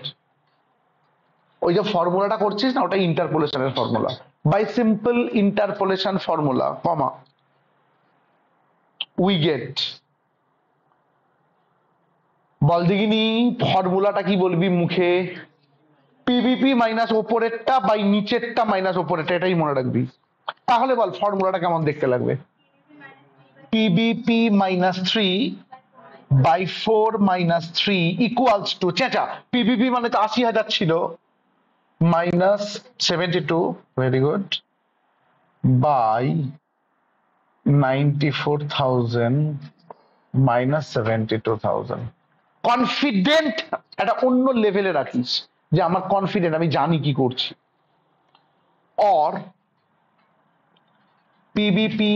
ওই যে ফর্মুলাটা করছিস না, ওটা ইন্টারপোলেশনের ফর্মুলা। By simple interpolation formula, comma we get. বল দিগিনি ফর্মুলাটা কি বলবি মুখে? পিবিপি মাইনাস ওপরেরটা বাই নিচেরটা মাইনাস ওপরেরটা, এটাই মনে রাখবি। তাহলে বল ফর্মুলাটা কেমন দেখতে লাগবে? PBP minus 3 by 4 minus 3 equals to, চেঁচা, পিবিপি মানে তো 80,000 ছিল, minus 72, very good, by 94,000 minus 72,000। Confident একটা অন্য লেভেলে রাখিস, যে আমার কনফিডেন্ট, আমি জানি কি করছি। অর পিবিপি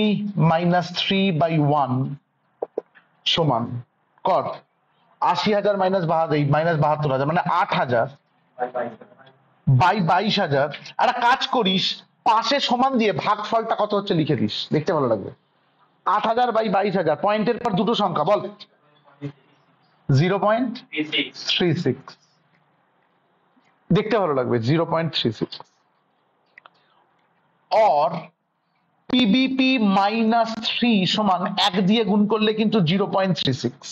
মাইনাস 3 বাই 1 সমান কর 80,000 মাইনাস 72,000 মানে 8,000 বাই 22,000। একটা কাজ করিস, পাশে সমান দিয়ে ভাগফলটা কত হচ্ছে লিখে দিস, দেখতে ভালো লাগবে। 8,000 বাই 22,000, পয়েন্টের পর দুটো সংখ্যা বল। 0.36, দেখতে ভালো লাগবে 0.36। অর পিবিপি -3 সমান 1 দিয়ে গুণ করলে কিন্তু 0.36।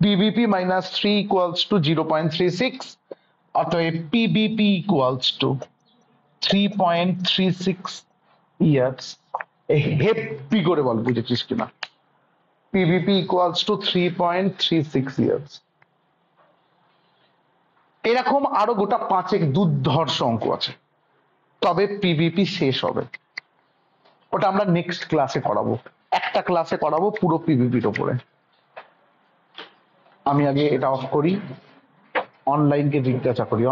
পিবিপি -3 ইকুয়ালস টু 0.36, অতএব PBP equals two 3.36 years. Happy করে বল বুঝেছিস কিনা। PBP equals two 3.36 years. এরকম আরো গোটা 5 দুর্ধর্ষ অঙ্ক আছে, তবে পিবিপি শেষ হবে। ওটা আমরা নেক্সট ক্লাসে করাবো, একটা ক্লাসে করাবো পুরো পিবিপির ওপরে। আমি আগে এটা অফ করি, অনলাইনকে জিজ্ঞাসা করি।